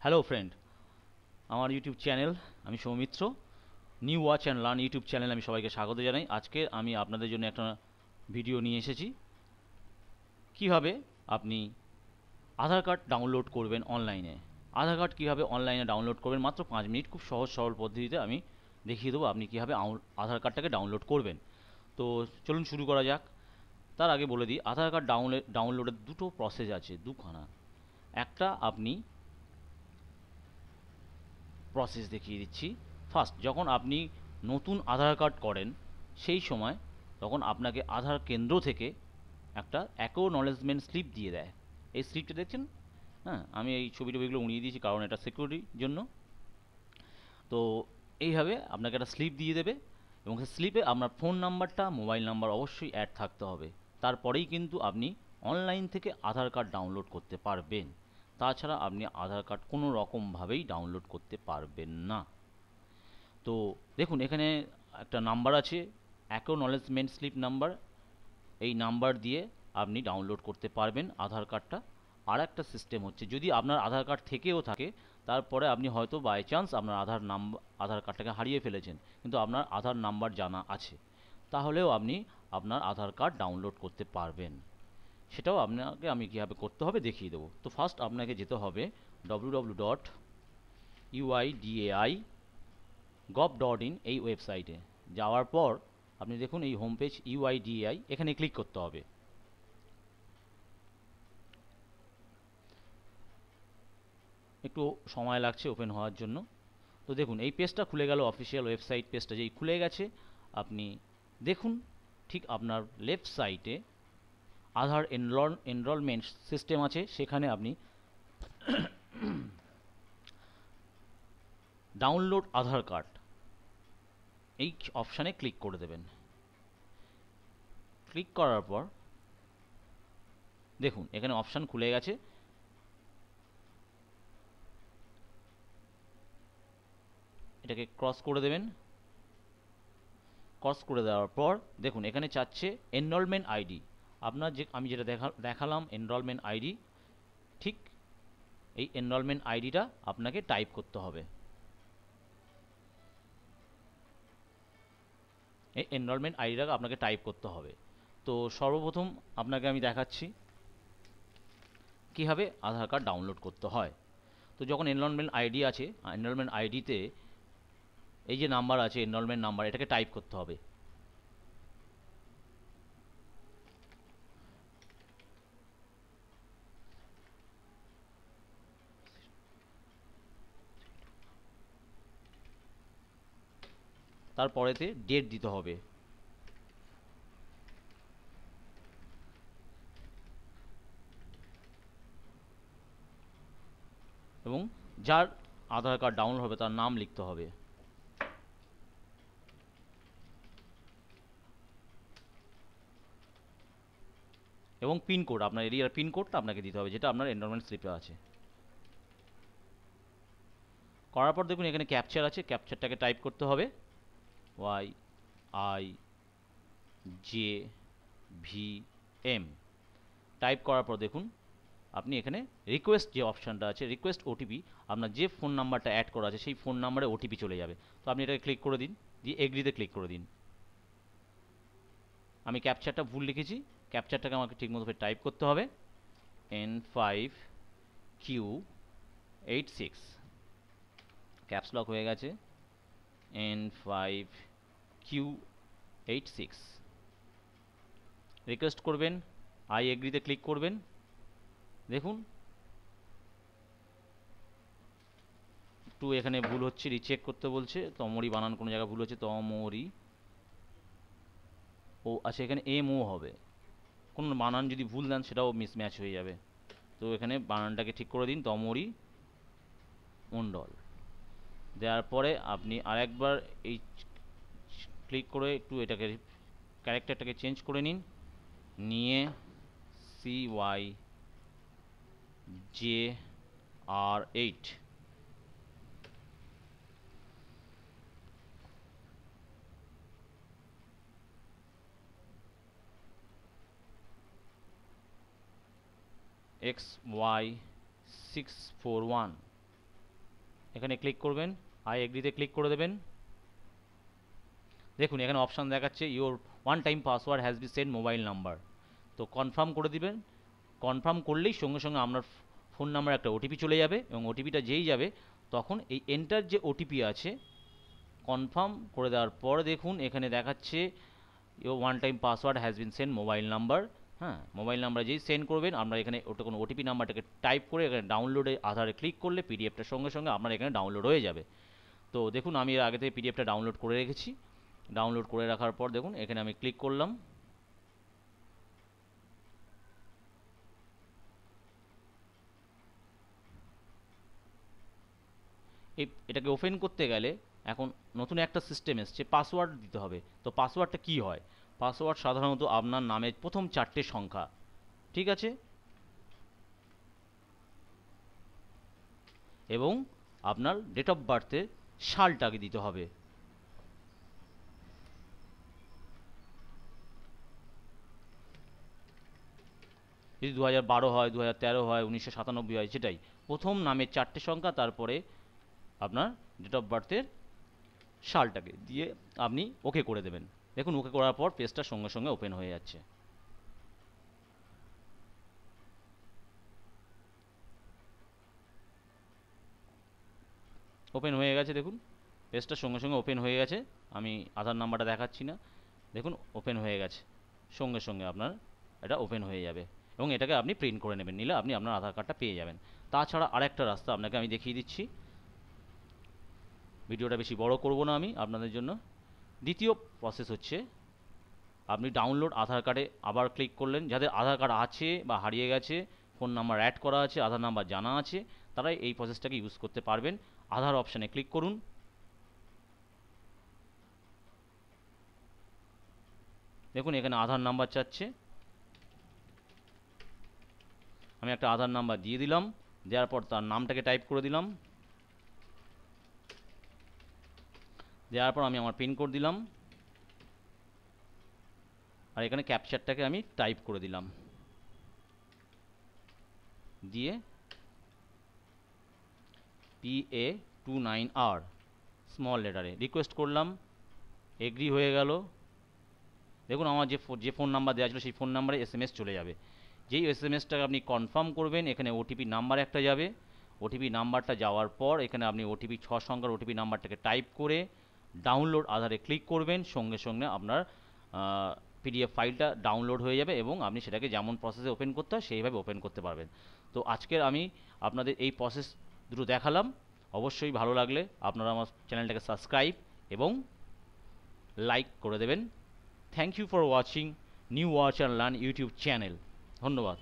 Hello friend, আমার YouTube channel, আমি Soumitra. New watch and learn YouTube চ্যানেলে আমি সবাইকে স্বাগত জানাই। আজকে আমি আপনাদের জন্য একটা ভিডিও নিয়ে এসেছি, কিভাবে আপনি আধার কার্ড ডাউনলোড করবেন অনলাইনে। আধার কার্ড কীভাবে অনলাইনে ডাউনলোড করবেন মাত্র 5 মিনিট, খুব সহজ সরল পদ্ধতিতে আমি দেখিয়ে দেবো আপনি কীভাবে আধার কার্ডটাকে ডাউনলোড করবেন। তো চলুন শুরু করা যাক। তার আগে বলে দিই, আধার কার্ড ডাউনলোডের দুটো প্রসেস আছে, দুখানা। একটা আপনি প্রসেস দেখিয়ে দিচ্ছি। ফার্স্ট, যখন আপনি নতুন আধার কার্ড করেন সেই সময় তখন আপনাকে আধার কেন্দ্র থেকে একটা অ্যাকনোলেজমেন্ট স্লিপ দিয়ে দেয়। এই স্লিপটা দেখছেন? হ্যাঁ, আমি এই ছবিগুলো উড়িয়ে দিয়েছি কারণ এটা সিকিউরিটির জন্য। তো এইভাবে আপনাকে একটা স্লিপ দিয়ে দেবে এবং সেই স্লিপে আপনার ফোন নাম্বারটা, মোবাইল নাম্বার অবশ্যই অ্যাড থাকতে হবে। তারপরেই কিন্তু আপনি অনলাইন থেকে আধার কার্ড ডাউনলোড করতে পারবেন। তাছাড়া আপনি আধার কার্ড কোনো রকমভাবেই ডাউনলোড করতে পারবেন না। তো দেখুন, এখানে একটা নাম্বার আছে, অ্যাকনোলেজমেন্ট স্লিপ নাম্বার। এই নাম্বার দিয়ে আপনি ডাউনলোড করতে পারবেন আধার কার্ডটা। আর একটা সিস্টেম হচ্ছে, যদি আপনার আধার কার্ড থেকেও থাকে, তারপরে আপনি হয়তো বাই চান্স আপনার আধার কার্ডটাকে হারিয়ে ফেলেছেন, কিন্তু আপনার আধার নাম্বার জানা আছে, তাহলেও আপনি আপনার আধার কার্ড ডাউনলোড করতে পারবেন। সেটাও আপনাকে আমি কীভাবে করতে হবে দেখিয়ে দেবো। তো ফার্স্ট আপনাকে যেতে হবে www.uidai.gov.in এই ওয়েবসাইটে। যাওয়ার পর আপনি দেখুন এই হোম পেজ ইউআইডিএআই, এখানে ক্লিক করতে হবে। একটু সময় লাগছে ওপেন হওয়ার জন্য। তো দেখুন এই পেজটা খুলে গেল, অফিসিয়াল ওয়েবসাইট পেজটা যেই খুলে গেছে, আপনি দেখুন ঠিক আপনার লেফট সাইডে আধার এনরোলমেন্ট সিস্টেম আছে, সেখানে আপনি ডাউনলোড আধার কার্ড এই অপশানে ক্লিক করে দেবেন। ক্লিক করার পর দেখুন এখানে অপশান খুলে গেছে। এটাকে ক্রস করে দেবেন। ক্রস করে দেওয়ার পর দেখুন এখানে চাচ্ছে এনরোলমেন্ট আইডি। আপনার আমি যেটা দেখালাম এনরোলমেন্ট আইডি, ঠিক এই এনরোলমেন্ট আইডিটা আপনাকে টাইপ করতে হবে। এই এনরোলমেন্ট আইডিটা আপনাকে টাইপ করতে হবে। তো সর্বপ্রথম আপনাকে আমি দেখাচ্ছি কীভাবে আধার কার্ড ডাউনলোড করতে হয়। তো যখন এনরোলমেন্ট আইডি আছে, এনরোলমেন্ট আইডিতে এই যে নাম্বার আছে এনরোলমেন্ট নাম্বার, এটাকে টাইপ করতে হবে। তারপরেতে ডেট দিতে হবে। এবং যার আধার কার্ড ডাউনলোড হবে তার নাম লিখতে হবে। এবং পিনকোড, আপনার এরিয়ার পিনকোডটা আপনাকে দিতে হবে, যেটা আপনার এনরোলমেন্ট স্লিপে আছে। করার পর দেখুন এখানে ক্যাপচার আছে, ক্যাপচারটাকে টাইপ করতে হবে। YIJVM টাইপ করার পর দেখুন আপনি এখানে রিকোয়েস্ট যে অপশানটা আছে, রিকোয়েস্ট ওটিপি, আপনার যে ফোন নাম্বারটা অ্যাড করা আছে সেই ফোন নাম্বারে ওটিপি চলে যাবে। তো আপনি এটাকে ক্লিক করে দিন, দিয়ে এগ্রিতে ক্লিক করে দিন। আমি ক্যাপচারটা ভুল লিখেছি, ক্যাপচারটাকে আমাকে ঠিকমতো টাইপ করতে হবে। N5Q86, ক্যাপস লক হয়ে গেছে। N5Q86 রিকোয়েস্ট করবেন, আই এগ্রিতে ক্লিক করবেন। দেখুন একটু এখানে ভুল হচ্ছে, রিচেক করতে বলছে, তমরি বানান কোনো জায়গায় ভুল হচ্ছে, তমরি ও আচ্ছা, এখানে MO হবে। কোনো বানান যদি ভুল দেন সেটাও মিসম্যাচ হয়ে যাবে। তো এখানে বানানটাকে ঠিক করে দিন, তমরি মণ্ডল। দেওয়ার পরে আপনি আরেকবার এই ক্লিক করে একটু এটাকে ক্যারেক্টারটাকে চেঞ্জ করে নিন, নিয়ে CYJR8 XY641 এখানে ক্লিক করবেন, আই এগ্রিতে ক্লিক করে দেবেন। দেখুন এখানে অপশান দেখাচ্ছে your one time password has be send mobile number. তো কনফার্ম করে দিবেন। কনফার্ম করলেই সঙ্গে সঙ্গে আপনার ফোন নাম্বার একটা ওটিপি চলে যাবে, এবং ওটিপিটা যেই যাবে তখন এই এন্টার যে ওটিপি আছে, কনফার্ম করে দেওয়ার পর দেখুন এখানে দেখাচ্ছে your one time password has been send mobile number. হ্যাঁ, মোবাইল নাম্বার যেই সেন্ড করবেন আমরা এখানে ওটা কোনো ওটিপি নাম্বারটাকে টাইপ করে এখানে ডাউনলোডে আধারে ক্লিক করলে পিডিএফটার সঙ্গে সঙ্গে আপনার এখানে ডাউনলোড হয়ে যাবে। তো দেখুন আমি এর আগে থেকে পিডিএফটা ডাউনলোড করে রেখেছি। ডাউনলোড করে রাখার পর দেখুন এখানে আমি ক্লিক করলাম। এটাকে ওপেন করতে গেলে এখন নতুন একটা সিস্টেম এসছে, পাসওয়ার্ড দিতে হবে। তো পাসওয়ার্ডটা কি হয়? পাসওয়ার্ড সাধারণত আপনার নামের প্রথম 4টে সংখ্যা, ঠিক আছে, এবং আপনার ডেট অফ বার্থের সালটাকে দিতে হবে। যদি 2012 হয়, 2013 হয়, 1997 হয়, সেটাই প্রথম নামের 4টে সংখ্যা, তারপরে আপনার ডেট অফ বার্থের সালটাকে দিয়ে আপনি ওকে করে দেবেন। দেখুন ওকে করার পর পেজটা সঙ্গে সঙ্গে ওপেন হয়ে যাচ্ছে। ওপেন হয়ে গেছে, দেখুন পেজটা সঙ্গে সঙ্গে ওপেন হয়ে গেছে। আমি আধার নাম্বারটা দেখাচ্ছি না, দেখুন ওপেন হয়ে গেছে। সঙ্গে সঙ্গে আপনার এটা ওপেন হয়ে যাবে, এবং এটাকে আপনি প্রিন্ট করে নেবেন, নিলে আপনি আপনার আধার কার্ডটা পেয়ে যাবেন। তাছাড়া আরেকটা রাস্তা আপনাকে আমি দেখিয়ে দিচ্ছি, ভিডিওটা বেশি বড় করব না আমি আপনাদের জন্য। দ্বিতীয় প্রসেস হচ্ছে আপনি ডাউনলোড আধার কার্ডে আবার ক্লিক করলেন। যাদের আধার কার্ড আছে বা হারিয়ে গেছে, ফোন নাম্বার অ্যাড করা আছে, আধার নাম্বার জানা আছে, তারাই এই প্রসেসটাকে ইউজ করতে পারবেন। আধার অপশানে ক্লিক করুন। দেখুন এখানে আধার নাম্বার চাচ্ছে, আমি একটা আধার নাম্বার দিয়ে দিলাম। দেওয়ার পর তার নামটাকে টাইপ করে দিলাম। দেওয়ার পর আমি আমার পিনকোড দিলাম, আর এখানে ক্যাপচারটাকে আমি টাইপ করে দিলাম। দিয়ে PA29R স্মল লেটারে রিকোয়েস্ট করলাম, এগ্রি হয়ে গেল। দেখুন আমার যে ফোন নাম্বার দেওয়া ছিল সেই ফোন নাম্বারে SMS চলে যাবে। যেই SMSটাকে আপনি কনফার্ম করবেন, এখানে ওটিপি নাম্বার একটা যাবে। ওটিপি নাম্বারটা যাওয়ার পর এখানে আপনি ওটিপি 6 সংখ্যার ওটিপি নাম্বারটাকে টাইপ করে ডাউনলোড আধারে ক্লিক করবেন, সঙ্গে সঙ্গে আপনার PDF ফাইলটা ডাউনলোড হয়ে যাবে, এবং আপনি সেটাকে যেমন প্রসেসে ওপেন করতে হয় সেইভাবে ওপেন করতে পারবেন। তো আজকের আমি আপনাদের এই প্রসেস দুটো দেখালাম। অবশ্যই ভালো লাগলে আপনারা আমার চ্যানেলটাকে সাবস্ক্রাইব এবং লাইক করে দেবেন। Thank you for watching new watch and learn YouTube channel. ধন্যবাদ।